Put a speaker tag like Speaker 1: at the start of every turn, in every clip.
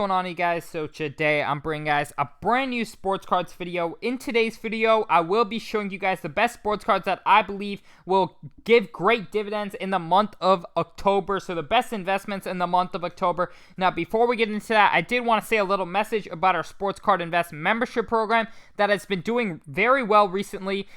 Speaker 1: going on, you guys? So today I'm bringing guys a brand new sports cards video. In today's video, I will be showing you guys the best sports cards that I believe will give great dividends in the month of October. So the best investments in the month of October. Now, before we get into that, I did want to say a little message about our Sports Card Invest membership program that has been doing very well recently.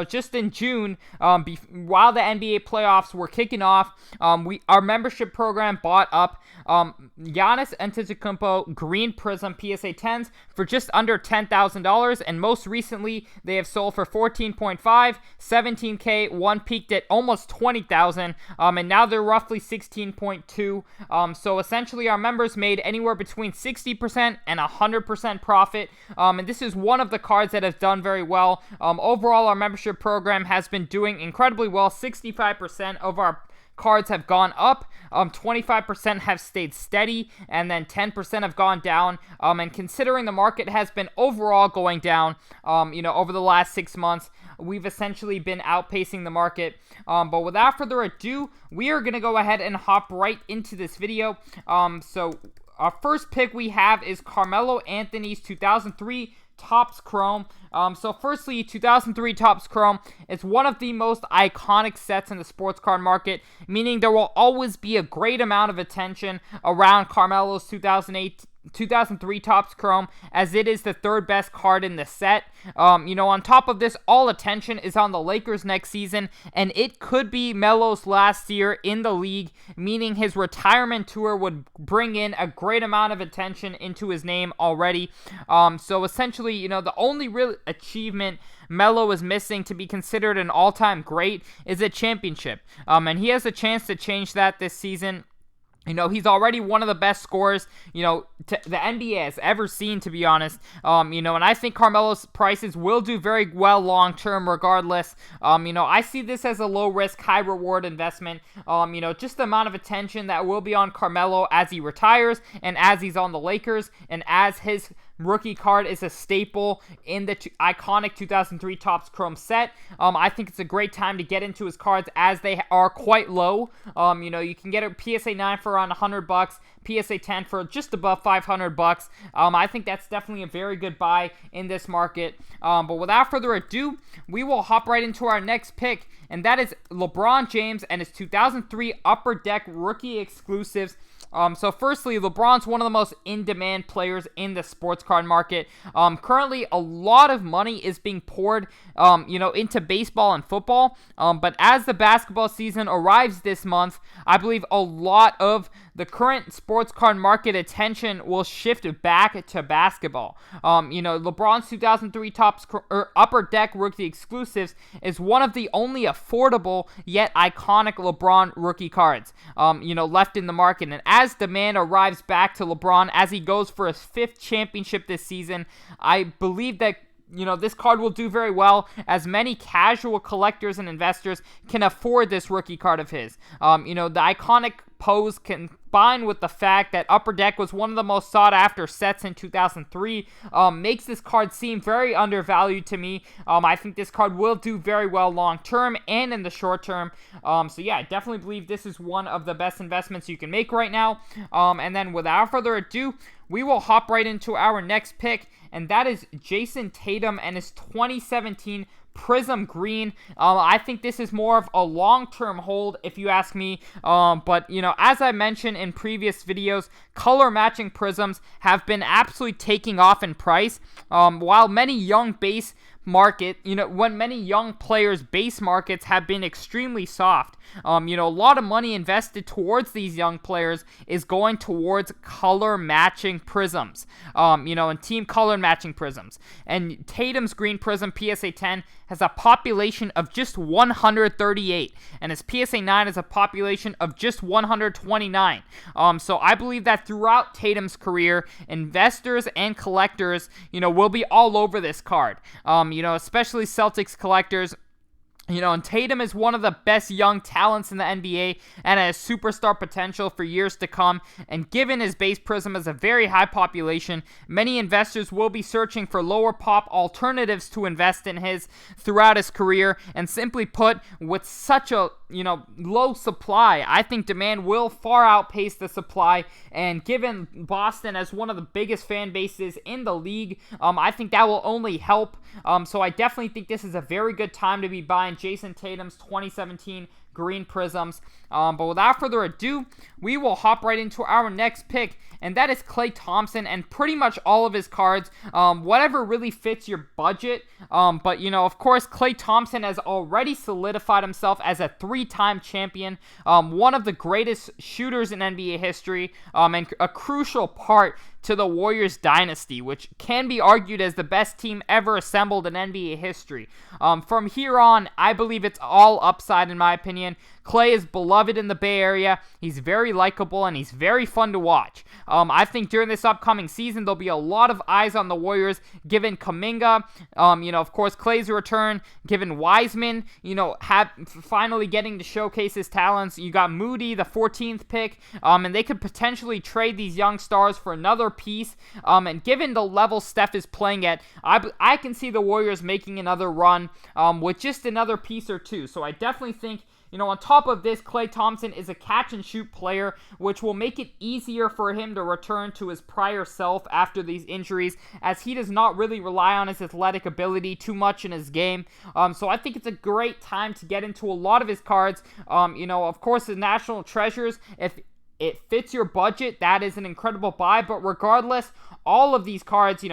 Speaker 1: Just in June, while the NBA playoffs were kicking off, our membership program bought up Giannis Antetokounmpo Green Prism PSA 10s for just under $10,000, and most recently they have sold for 14.5, 17K, one peaked at almost 20,000, and now they're roughly 16.2. So essentially our members made anywhere between 60% and 100% profit, and this is one of the cards that has done very well. Overall, our membership program has been doing incredibly well. 65% of our cards have gone up, 25% have stayed steady, and then 10% have gone down. And considering the market has been overall going down, over the last 6 months, we've essentially been outpacing the market. But without further ado, we are going to go ahead and hop right into this video. So our first pick we have is Carmelo Anthony's 2003 Topps Chrome. So firstly, 2003 Topps Chrome is one of the most iconic sets in the sports card market, meaning there will always be a great amount of attention around Carmelo's 2003 Topps Chrome, as it is the third best card in the set. On top of this, all attention is on the Lakers next season, and it could be Melo's last year in the league, meaning his retirement tour would bring in a great amount of attention into his name already. So essentially, the only real achievement Melo is missing to be considered an all-time great is a championship, and he has a chance to change that this season. He's already one of the best scorers, the NBA has ever seen, to be honest. And I think Carmelo's prices will do very well long-term regardless. I see this as a low-risk, high-reward investment. Just the amount of attention that will be on Carmelo as he retires and as he's on the Lakers and as his rookie card is a staple in the iconic 2003 Topps Chrome set. I think it's a great time to get into his cards as they are quite low. You can get a PSA 9 for around $100, PSA 10 for just above $500. I think that's definitely a very good buy in this market. But without further ado, we will hop right into our next pick, and that is LeBron James and his 2003 Upper Deck rookie exclusives. So firstly, LeBron's one of the most in-demand players in the sports card market. Currently, a lot of money is being poured, into baseball and football. But as the basketball season arrives this month, I believe a lot of the current sports card market attention will shift back to basketball. LeBron's 2003 Upper Deck rookie exclusives is one of the only affordable yet iconic LeBron rookie cards, left in the market. And as demand arrives back to LeBron as he goes for his 5th championship this season, I believe that this card will do very well, as many casual collectors and investors can afford this rookie card of his. The iconic pose combined with the fact that Upper Deck was one of the most sought after sets in 2003 makes this card seem very undervalued to me. I think this card will do very well long term and in the short term. So yeah, I definitely believe this is one of the best investments you can make right now. And then without further ado, we will hop right into our next pick, and that is Jason Tatum and his 2017 Prism Green. I think this is more of a long-term hold, if you ask me. But as I mentioned in previous videos, color matching prisms have been absolutely taking off in price. While many young base market, when many young players' base markets have been extremely soft. A lot of money invested towards these young players is going towards color matching prisms, and team color matching prisms. And Tatum's Green Prism PSA 10 has a population of just 138, and his PSA 9 is a population of just 129. So I believe that throughout Tatum's career, investors and collectors, will be all over this card. Especially Celtics collectors. And Tatum is one of the best young talents in the NBA and has superstar potential for years to come. And given his base prism has a very high population, many investors will be searching for lower pop alternatives to invest in his throughout his career. And simply put, with such a low supply, I think demand will far outpace the supply. And given Boston as one of the biggest fan bases in the league, I think that will only help. So I definitely think this is a very good time to be buying Jayson Tatum's 2017 green prisms. But without further ado, we will hop right into our next pick, and that is Klay Thompson and pretty much all of his cards, whatever really fits your budget. But of course, Klay Thompson has already solidified himself as a 3-time champion, one of the greatest shooters in NBA history, and a crucial part to the Warriors dynasty, which can be argued as the best team ever assembled in NBA history. From here on, I believe it's all upside in my opinion. Klay is beloved in the Bay Area. He's very likable and he's very fun to watch. I think during this upcoming season, there'll be a lot of eyes on the Warriors, given Kuminga, of course, Klay's return, given Wiseman, finally getting to showcase his talents. You got Moody, the 14th pick, and they could potentially trade these young stars for another piece. And given the level Steph is playing at, I can see the Warriors making another run with just another piece or two. So I definitely think, on top of this, Klay Thompson is a catch-and-shoot player, which will make it easier for him to return to his prior self after these injuries, as he does not really rely on his athletic ability too much in his game. So I think it's a great time to get into a lot of his cards. Of course, the National Treasures, if it fits your budget, that is an incredible buy. But regardless, all of these cards,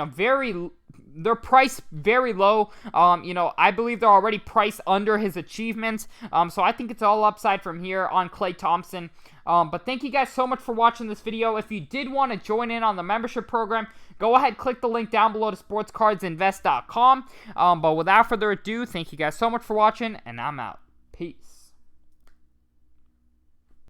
Speaker 1: they're priced very low. I believe they're already priced under his achievements. So I think it's all upside from here on Klay Thompson. But thank you guys so much for watching this video. If you did want to join in on the membership program, go ahead, click the link down below to sportscardsinvest.com. But without further ado, thank you guys so much for watching, and I'm out. Peace.